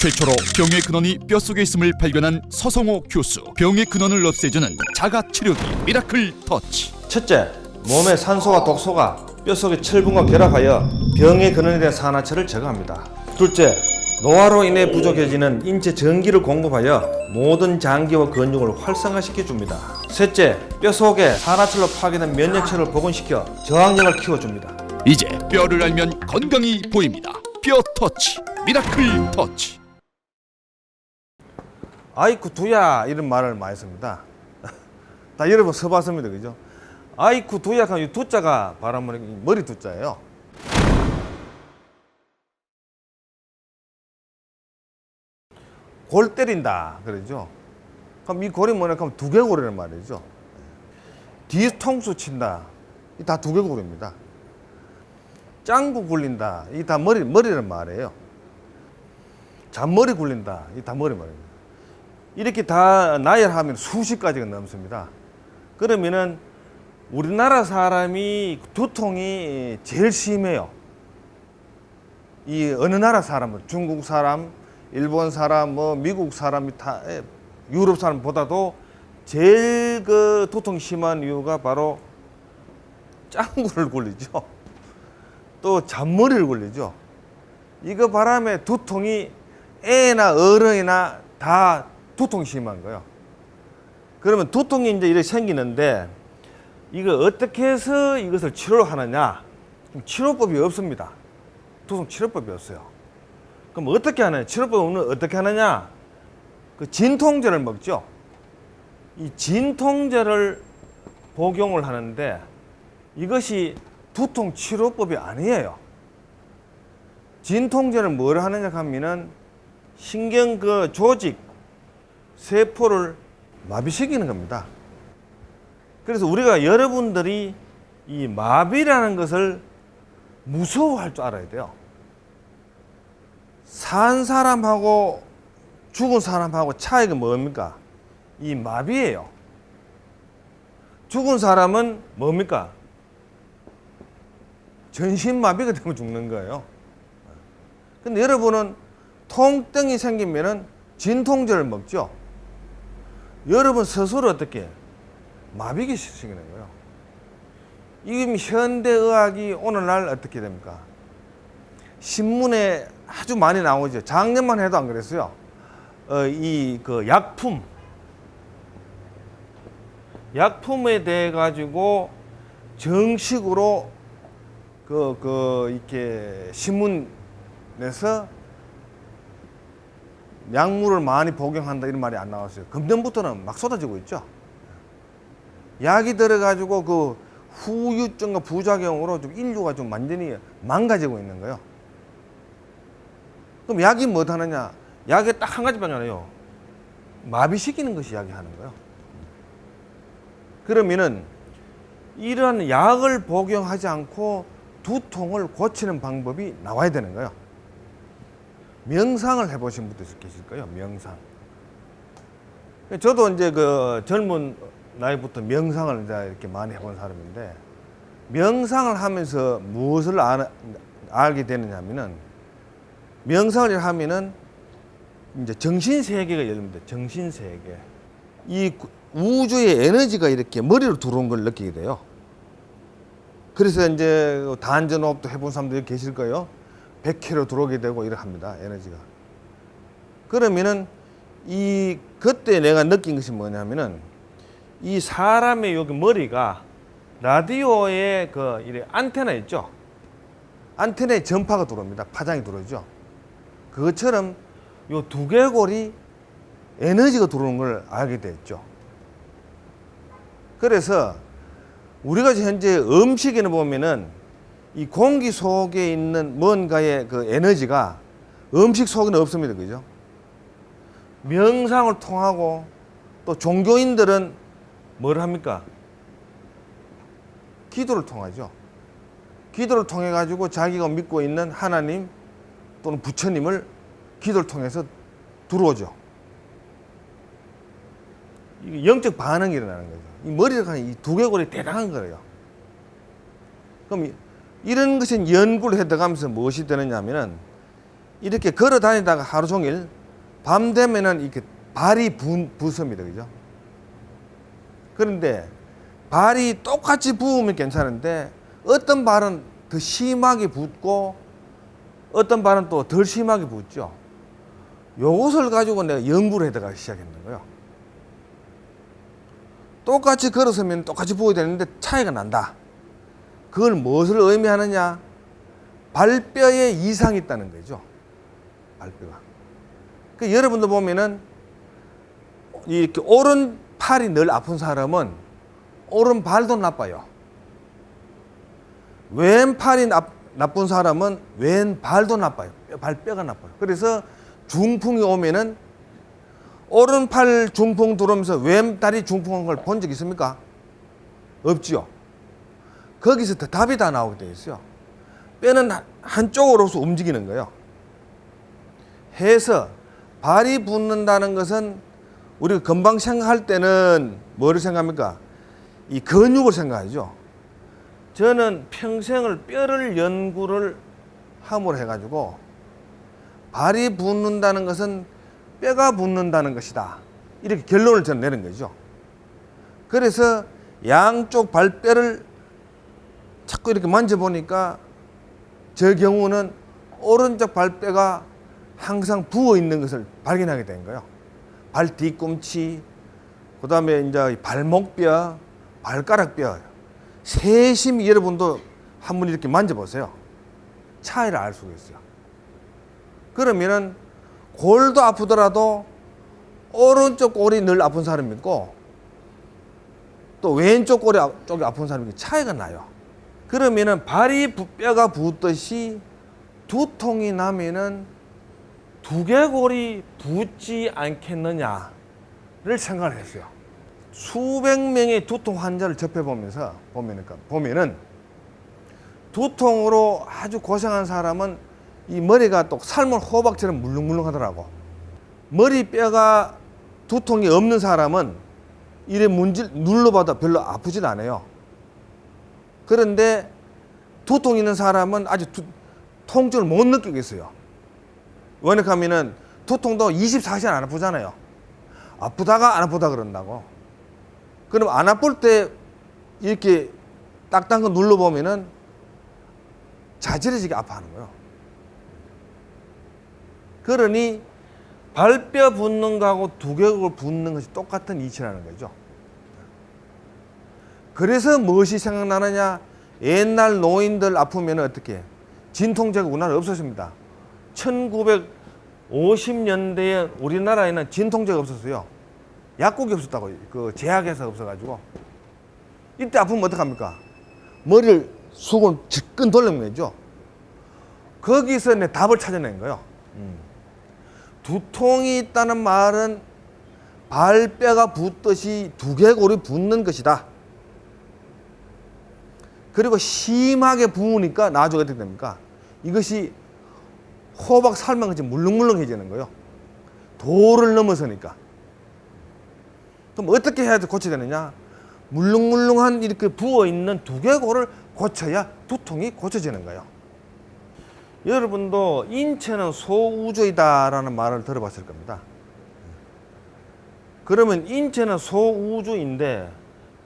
최초로 병의 근원이 뼛속에 있음을 발견한 서성호 교수. 병의 근원을 없애주는 자가치료기 미라클 터치. 첫째, 몸의 산소와 독소가 뼛속의 철분과 결합하여 병의 근원에 대한 산화철을 제거합니다. 둘째, 노화로 인해 부족해지는 인체 전기를 공급하여 모든 장기와 근육을 활성화시켜 줍니다. 셋째, 뼛속에 산화철로 파괴된 면역체를 복원시켜 저항력을 키워줍니다. 이제 뼈를 알면 건강이 보입니다. 뼈 터치 미라클 터치. 아이쿠 두야 이런 말을 많이 씁니다. 다 여러분 써봤습니다, 그죠? 아이쿠 두야 하면 이 두자가 바로 머리 두자예요. 골 때린다 그러죠. 그럼 이 골이 뭐냐 하면 두개골이란 말이죠. 뒤통수 친다, 이 다 두개골입니다. 짱구 굴린다, 이 다 머리란 말이에요. 잔머리 굴린다, 이 다 머리 말입니다. 이렇게 다 나열하면 수십 가지가 넘습니다. 그러면은 우리나라 사람이 두통이 제일 심해요. 이 어느 나라 사람은 중국 사람, 일본 사람, 뭐 미국 사람이 다 유럽 사람보다도 제일 그 두통이 심한 이유가 바로 짱구를 굴리죠. 또 잔머리를 굴리죠. 이거 바람에 두통이 애나 어른이나 다 두통이 심한 거예요. 그러면 두통이 이제 이렇게 생기는데 이거 어떻게 해서 이것을 치료를 하느냐? 치료법이 없습니다. 두통 치료법이 없어요. 그럼 어떻게 하느냐? 치료법은 어떻게 하느냐? 그 진통제를 먹죠. 이 진통제를 복용을 하는데 이것이 두통 치료법이 아니에요. 진통제를 뭘 하느냐 하면은 신경 그 조직, 세포를 마비시키는 겁니다. 그래서 우리가 여러분들이 이 마비라는 것을 무서워할 줄 알아야 돼요. 산 사람하고 죽은 사람하고 차이가 뭡니까? 이 마비예요. 죽은 사람은 뭡니까? 전신마비가 되면 죽는 거예요. 근데 여러분은 통증이 생기면은 진통제를 먹죠. 여러분 스스로 어떻게 마비기 시키는 거예요. 이게 현대의학이 오늘날 어떻게 됩니까? 신문에 아주 많이 나오죠. 작년만 해도 안 그랬어요. 이 그 약품에 대해 가지고 정식으로 이렇게 신문에서 약물을 많이 복용한다 이런 말이 안 나왔어요. 금년부터는 막 쏟아지고 있죠. 약이 들어가지고 그 후유증과 부작용으로 좀 인류가 좀 완전히 망가지고 있는 거예요. 그럼 약이 뭐 하느냐? 약에 딱 한 가지밖에 안 해요. 마비시키는 것이 약이 하는 거예요. 그러면은 이러한 약을 복용하지 않고 두통을 고치는 방법이 나와야 되는 거예요. 명상을 해보신 분도 계실 거예요. 명상. 저도 이제 그 젊은 나이부터 명상을 이제 이렇게 많이 해본 사람인데, 명상을 하면서 무엇을 알게 되느냐 하면은, 명상을 하면은 이제 정신세계가 열립니다. 정신세계. 이 우주의 에너지가 이렇게 머리로 들어온 걸 느끼게 돼요. 그래서 이제 단전호흡도 해본 사람들이 계실 거예요. 100km 들어오게 되고 이렇게 합니다. 에너지가. 그러면은 그때 내가 느낀 것이 뭐냐면은 이 사람의 여기 머리가 라디오에 그 안테나 있죠. 안테나에 전파가 들어옵니다. 파장이 들어오죠. 그것처럼 요 두개골이 에너지가 들어오는 걸 알게 됐죠. 그래서 우리가 현재 음식에는 보면은 이 공기 속에 있는 뭔가의 그 에너지가 음식 속에는 없습니다. 그죠? 명상을 통하고 또 종교인들은 뭘 합니까? 기도를 통하죠. 기도를 통해 가지고 자기가 믿고 있는 하나님 또는 부처님을 기도를 통해서 들어오죠. 이게 영적 반응이 일어나는 거죠. 이 머리를 가는 이 두개골이 대단한 거예요. 그럼 이런 것은 연구를 해 들어가면서 무엇이 되느냐 하면은 이렇게 걸어 다니다가 하루 종일 밤 되면은 이렇게 발이 붓습니다. 그죠? 그런데 발이 똑같이 부으면 괜찮은데 어떤 발은 더 심하게 붓고 어떤 발은 또 덜 심하게 붓죠. 요것을 가지고 내가 연구를 해다가 시작했는 거예요. 똑같이 걸었으면 똑같이 부어야 되는데 차이가 난다. 그걸 무엇을 의미하느냐? 발뼈에 이상이 있다는 거죠. 발뼈가. 그 여러분도 보면은 이렇게 오른팔이 늘 아픈 사람은 오른발도 나빠요. 왼팔이 나쁜 사람은 왼발도 나빠요. 발뼈가 나빠요. 그래서 중풍이 오면은 오른팔 중풍 들어오면서 왼다리 중풍한 걸 본 적 있습니까? 없죠. 거기서 답이 다 나오게 되어 있어요. 뼈는 한쪽으로서 움직이는 거예요. 해서 발이 붓는다는 것은 우리가 금방 생각할 때는 뭐를 생각합니까? 이 근육을 생각하죠. 저는 평생을 뼈를 연구를 함으로 해가지고 발이 붓는다는 것은 뼈가 붓는다는 것이다. 이렇게 결론을 저는 내는 거죠. 그래서 양쪽 발뼈를 자꾸 이렇게 만져보니까 저 경우는 오른쪽 발뼈가 항상 부어 있는 것을 발견하게 된 거예요. 발 뒤꿈치, 그 다음에 이제 발목뼈, 발가락뼈. 세심히 여러분도 한번 이렇게 만져보세요. 차이를 알 수가 있어요. 그러면은 골도 아프더라도 오른쪽 골이 늘 아픈 사람이 있고 또 왼쪽 골이 쪽이 아픈 사람이 있고 차이가 나요. 그러면은 뼈가 붓듯이 두통이 나면은 두개골이 붓지 않겠느냐를 생각을 했어요. 수백 명의 두통 환자를 접해보면서 보면은 두통으로 아주 고생한 사람은 이 머리가 또 삶은 호박처럼 물렁물렁 하더라고. 머리뼈가 두통이 없는 사람은 이래 눌러봐도 별로 아프진 않아요. 그런데 두통 있는 사람은 아주 통증을 못 느끼겠어요. 왜냐하면은 두통도 24시간 안 아프잖아요. 아프다가 안 아프다 그런다고. 그럼 안 아플 때 이렇게 딱딱한 거 눌러보면은 자지러지게 아파하는 거예요. 그러니 발뼈 붓는 거하고 두개골 붓는 것이 똑같은 이치라는 거죠. 그래서 무엇이 생각나느냐? 옛날 노인들 아프면 어떻게? 진통제가 우리나라에 없었습니다. 1950년대에 우리나라에는 진통제가 없었어요. 약국이 없었다고. 그 제약회사가 없어가지고. 이때 아프면 어떡합니까? 머리를 수건 질끈 돌려내죠. 거기서 내 답을 찾아낸 거예요. 두통이 있다는 말은 발뼈가 붓듯이 두개골이 붓는 것이다. 그리고 심하게 부으니까 나중에 어떻게 됩니까? 이것이 호박 삶은 것이 물렁물렁해지는 거예요. 도를 넘어서니까. 그럼 어떻게 해야 고쳐야 되느냐? 물렁물렁한 이렇게 부어있는 두개골을 고쳐야 두통이 고쳐지는 거예요. 여러분도 인체는 소우주이다라는 말을 들어봤을 겁니다. 그러면 인체는 소우주인데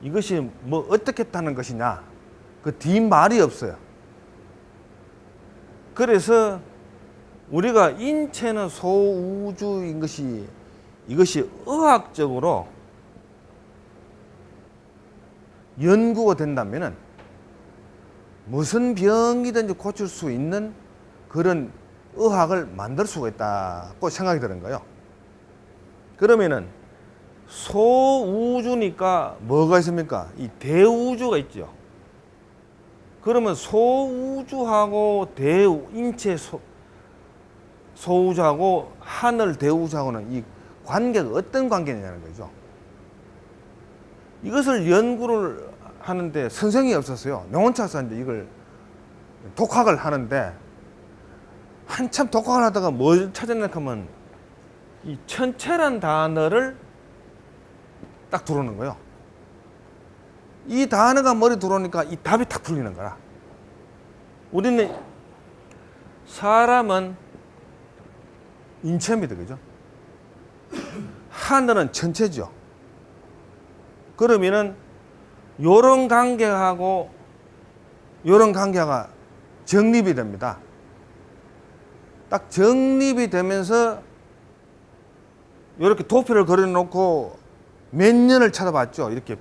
이것이 뭐 어떻게 했다는 것이냐? 그 뒷말이 없어요. 그래서 우리가 인체는 소우주인 것이 이것이 의학적으로 연구가 된다면은 무슨 병이든지 고칠 수 있는 그런 의학을 만들 수가 있다고 생각이 드는 거예요. 그러면은 소우주니까 뭐가 있습니까? 이 대우주가 있죠. 그러면 소우주하고 인체 소우주하고 하늘 대우주하고는 이 관계가 어떤 관계냐는 거죠. 이것을 연구를 하는데 선생이 없었어요. 명원차서 이제 이걸 독학을 하는데 한참 독학을 하다가 뭘 찾았냐 하면 이 천체란 단어를 딱 들어오는 거예요. 이 단어가 머리 들어오니까 이 답이 탁 풀리는 거라. 우리는 사람은 인체입니다. 그죠? 하늘은 전체죠. 그러면은 요런 관계하고 요런 관계가 정립이 됩니다. 딱 정립이 되면서 이렇게 도표를 그려놓고 몇 년을 쳐다봤죠. 이렇게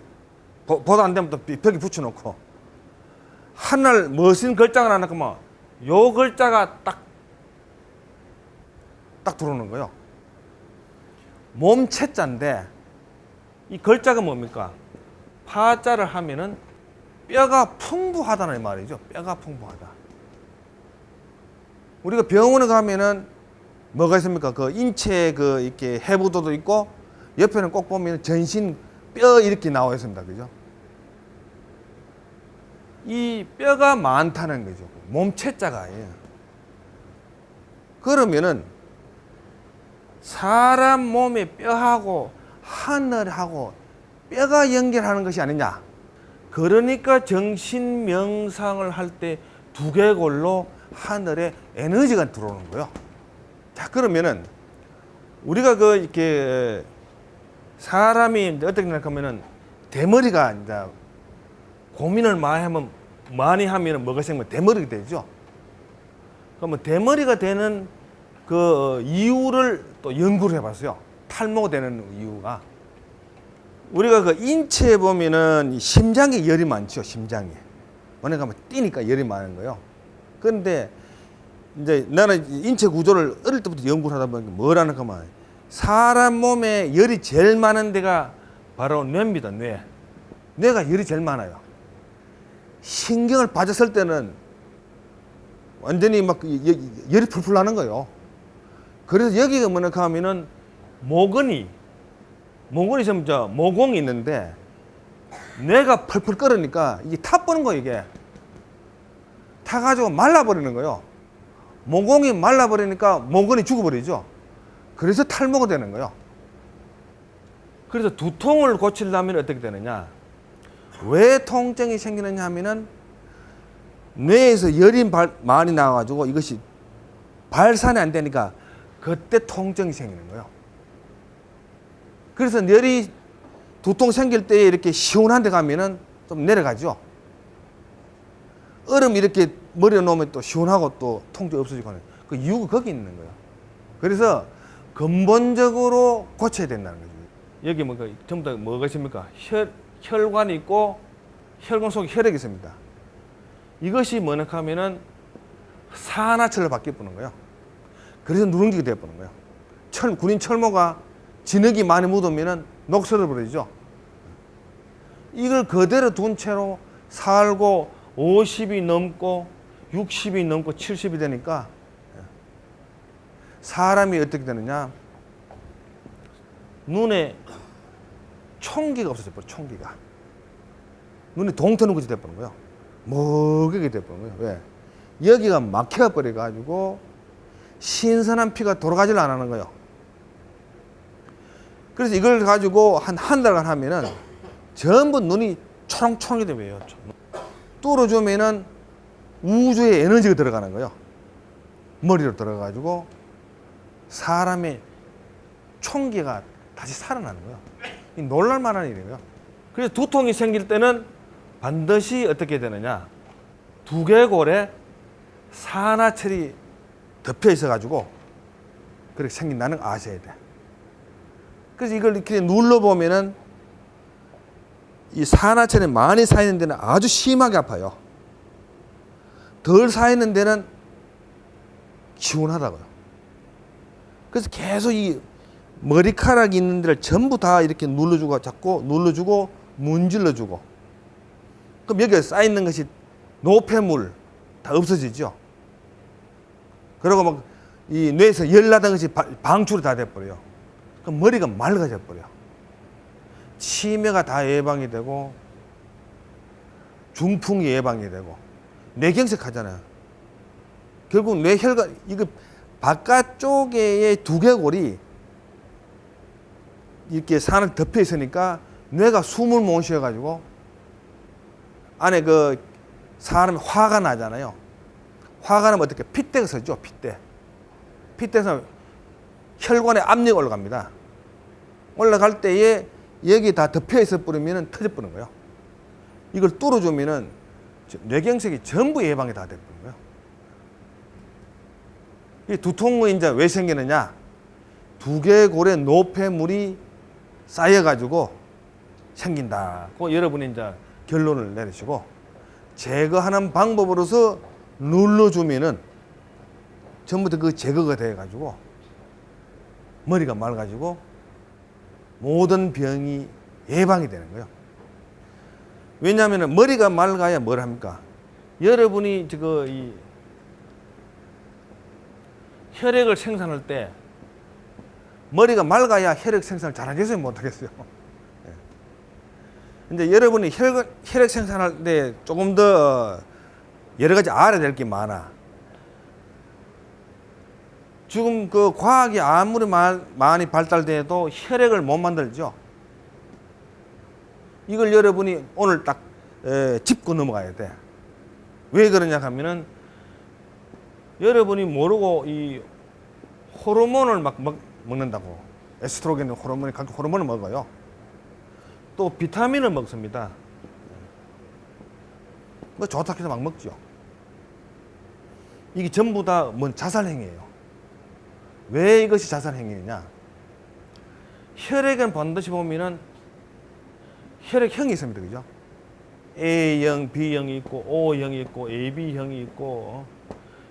보도 안 되면 또 벽에 붙여놓고 하늘 멋진 글자가 나니까 뭐 요 글자가 딱 들어오는 거예요. 몸체자인데 이 글자가 뭡니까? 파자를 하면은 뼈가 풍부하다는 말이죠. 뼈가 풍부하다. 우리가 병원에 가면은 뭐가 있습니까? 그 인체 그 이렇게 해부도도 있고 옆에는 꼭 보면 전신 뼈 이렇게 나와 있습니다. 그죠? 이 뼈가 많다는 거죠. 몸체자가. 예. 그러면은 사람 몸의 뼈하고 하늘하고 뼈가 연결하는 것이 아니냐. 그러니까 정신 명상을 할 때 두개골로 하늘에 에너지가 들어오는 거예요. 자, 그러면은 우리가 그 이렇게 사람이 어떻게 생각하면은 대머리가 이제 고민을 많이 하면 뭐가 생기면 대머리가 되죠. 그러면 대머리가 되는 그 이유를 또 연구를 해봤어요. 탈모가 되는 이유가 우리가 그 인체에 보면은 심장에 열이 많죠. 심장에 어느 가면 뛰니까 열이 많은 거예요. 그런데 이제 나는 인체 구조를 어릴 때부터 연구를 하다 보니까 뭐라는 거만 사람 몸에 열이 제일 많은 데가 바로 뇌입니다. 뇌가 열이 제일 많아요. 신경을 빠졌을 때는 완전히 막 열이 풀풀 나는 거예요. 그래서 여기가 뭐냐 하면은 모근이 좀 모공이 있는데 뇌가 펄펄 끓으니까 이게 타버는 거예요. 이게 타가지고 말라버리는 거예요. 모공이 말라버리니까 모근이 죽어버리죠. 그래서 탈모가 되는 거예요. 그래서 두통을 고치려면 어떻게 되느냐. 왜 통증이 생기느냐 하면은 뇌에서 열이 많이 나와가지고 이것이 발산이 안 되니까 그때 통증이 생기는 거예요. 그래서 열이 두통 생길 때 이렇게 시원한 데 가면은 좀 내려가죠. 얼음 이렇게 머리에 놓으면 또 시원하고 또 통증 없어지고 하는 그 이유가 거기 있는 거예요. 그래서 근본적으로 고쳐야 된다는 거죠. 여기 뭐 전부 다 뭐가 있습니까? 혈관이 있고 혈관 속에 혈액이 있습니다. 이것이 뭐냐 하면은 산화철로 바뀌어보는 거예요. 그래서 누룽지가 되어보는 거예요. 군인 철모가 진흙이 많이 묻으면은 녹슬어 버리죠. 이걸 그대로 둔 채로 살고 50이 넘고 60이 넘고 70이 되니까 사람이 어떻게 되느냐. 눈에 총기가 없어져 버려. 총기가. 눈이 동터는 것이 돼버린 거예요. 먹게 돼버린 거예요. 왜? 여기가 막혀버려 가지고 신선한 피가 돌아가질 안 하는 거예요. 그래서 이걸 가지고 한 달간 하면은 전부 눈이 초롱초롱이 돼요. 뚫어주면은 우주의 에너지가 들어가는 거예요. 머리로 들어가가지고 사람의 총기가 다시 살아나는 거예요. 이 놀랄만한 일이에요. 그래서 두통이 생길 때는 반드시 어떻게 되느냐. 두개골에 산화철이 덮여 있어가지고 그렇게 생긴다는 걸 아셔야 돼. 그래서 이걸 이렇게 눌러보면은 이 산화철이 많이 쌓이는 데는 아주 심하게 아파요. 덜 쌓이는 데는 시원하다고요. 그래서 계속 이 머리카락이 있는 데를 전부 다 이렇게 눌러주고 자꾸 눌러주고 문질러주고 그럼 여기에 쌓이는 것이 노폐물 다 없어지죠. 그리고 막 이 뇌에서 열 나던 것이 방출이 다 돼버려요. 그럼 머리가 맑아져 버려. 치매가 다 예방이 되고 중풍이 예방이 되고 뇌경색 하잖아요. 결국 뇌혈관 이거 바깥쪽에 두개골이 이렇게 산을 덮여 있으니까 뇌가 숨을 못 쉬어 가지고 안에 그 사람이 화가 나잖아요. 화가 나면 어떻게 핏대가 서죠. 핏대에서 혈관에 압력이 올라갑니다. 올라갈 때에 여기 다 덮여 있어 버리면 터져버리는 거예요. 이걸 뚫어주면은 뇌경색이 전부 예방이 다 되는 거예요. 이 두통은 이제 왜 생기느냐? 두개골에 노폐물이 쌓여가지고 생긴다. 그 여러분이 이제 결론을 내리시고 제거하는 방법으로서 눌러주면은 전부 다 그 제거가 돼가지고 머리가 맑아지고 모든 병이 예방이 되는 거예요. 왜냐하면 머리가 맑아야 뭘 합니까? 여러분이 이 혈액을 생산할 때 머리가 맑아야 혈액 생산을 잘하겠어요, 못하겠어요? 이제 여러분이 혈액 생산할 때 조금 더 여러 가지 알아야 될 게 많아. 지금 그 과학이 아무리 많이 발달돼도 혈액을 못 만들죠. 이걸 여러분이 오늘 딱 짚고 넘어가야 돼. 왜 그러냐 하면은 여러분이 모르고 이 호르몬을 막 먹는다고. 에스트로겐 호르몬이 각 호르몬을 먹어요. 또 비타민을 먹습니다. 뭐 좋다 해서 막 먹죠. 이게 전부 다 뭔 자살행위예요. 왜 이것이 자살행위냐? 혈액은 반드시 보면은 혈액형이 있습니다. 그죠? A형, B형이 있고 O형이 있고 AB형이 있고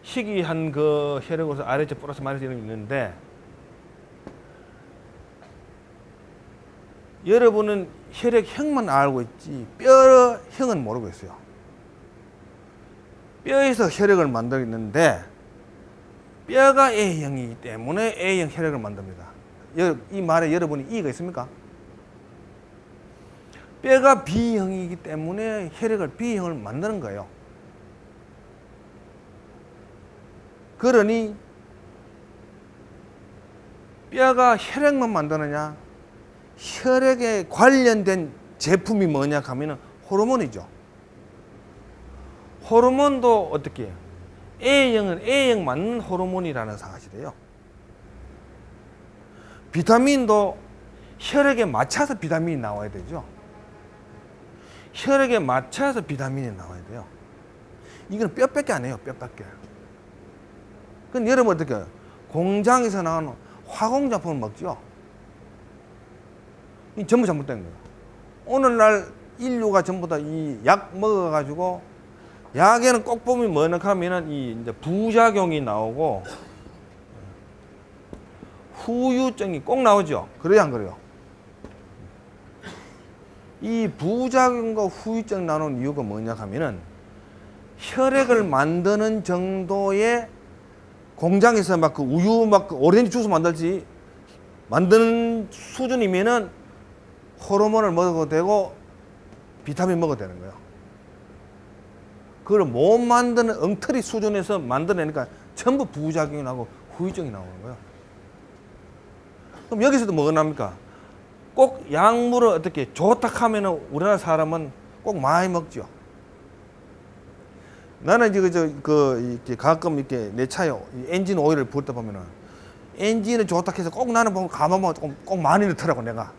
희귀한 그 혈액으로서 RH 플러스 마이너스 이런 게 있는데 여러분은 혈액형만 알고 있지 뼈형은 모르고 있어요. 뼈에서 혈액을 만들었는데 뼈가 A형이기 때문에 A형 혈액을 만듭니다. 이 말에 여러분이 이해가 있습니까? 뼈가 B형이기 때문에 혈액을 B형을 만드는 거예요. 그러니 뼈가 혈액만 만드느냐? 혈액에 관련된 제품이 뭐냐 하면 호르몬이죠. 호르몬도 어떻게 해요? A형은 A형 맞는 호르몬이라는 사실이에요. 비타민도 혈액에 맞춰서 비타민이 나와야 되죠. 혈액에 맞춰서 비타민이 나와야 돼요. 이건 뼈밖에 안 해요. 뼈밖에. 그럼 여러분 어떻게 해요? 공장에서 나오는 화공작품을 먹죠. 이 전부 잘못된 거예요. 오늘날 인류가 전부 다 이 약 먹어가지고 약에는 꼭 보면 뭐냐 하면은 이제 부작용이 나오고 후유증이 꼭 나오죠. 그래야 안 그래요? 이 부작용과 후유증 나오는 이유가 뭐냐 하면은 혈액을 만드는 정도의 공장에서 막 그 우유 막 오렌지 주스 만들지 만드는 수준이면은 호르몬을 먹어도 되고 비타민 먹어도 되는 거예요. 그걸 못 만드는 엉터리 수준에서 만들어내니까 전부 부작용이 나고 후유증이 나오는 거예요. 그럼 여기서도 뭐가 납니까? 꼭 약물을 어떻게 좋다 하면은 우리나라 사람은 꼭 많이 먹죠. 나는 이제 이렇게 가끔 이렇게 내 차에 엔진 오일을 부을 때 보면은 엔진은 좋다 해서 꼭 나는 보면 가만 보면 꼭 많이 넣더라고 내가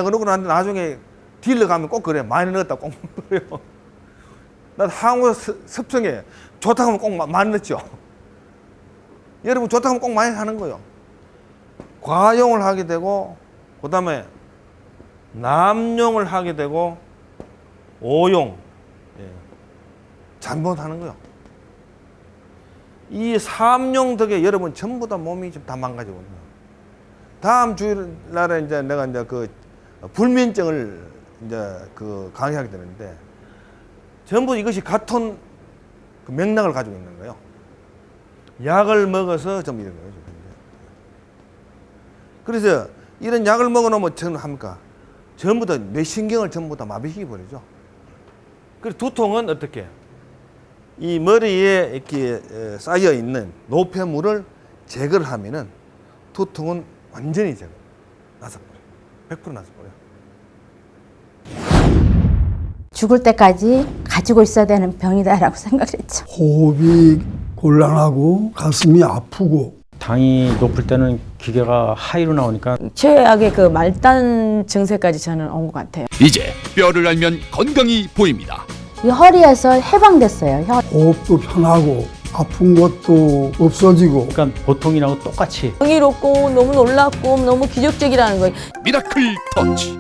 넣고 나중에 딜러 가면 꼭 그래 많이 넣었다 꼭 그래요. 난 한국 습성에 좋다 하면 꼭 많이 넣죠. 여러분 좋다 하면 꼭 많이 하는 거예요. 과용을 하게 되고 그 다음에 남용을 하게 되고 오용 잘못하는 거예요. 이 삼용 덕에 여러분 전부 다 몸이 좀 다 망가지거든요. 다음 주일날에 이제 내가 이제 그 불면증을 이제 그 강의하게 되는데 전부 이것이 같은 그 맥락을 가지고 있는 거예요. 약을 먹어서 좀 이런 거예요. 그래서 이런 약을 먹어놓으면 저는 합니까? 전부 다 뇌신경을 전부 다 마비시켜 버리죠. 그래서 두통은 어떻게? 이 머리에 이렇게 쌓여 있는 노폐물을 제거를 하면은 두통은 완전히 제거, 나서버려요. 100% 나서버려요. 죽을 때까지 가지고 있어야 되는 병이다라고 생각을 했죠. 호흡이 곤란하고 가슴이 아프고 당이 높을 때는 기계가 하이로 나오니까 최악의 그 말단 증세까지 저는 온 것 같아요. 이제 뼈를 알면 건강이 보입니다. 이 허리에서 해방됐어요. 호흡도 편하고 아픈 것도 없어지고 그러니까 보통이라고 똑같이 경이롭고 너무 놀랍고 너무 기적적이라는 거예요. 미라클 터치.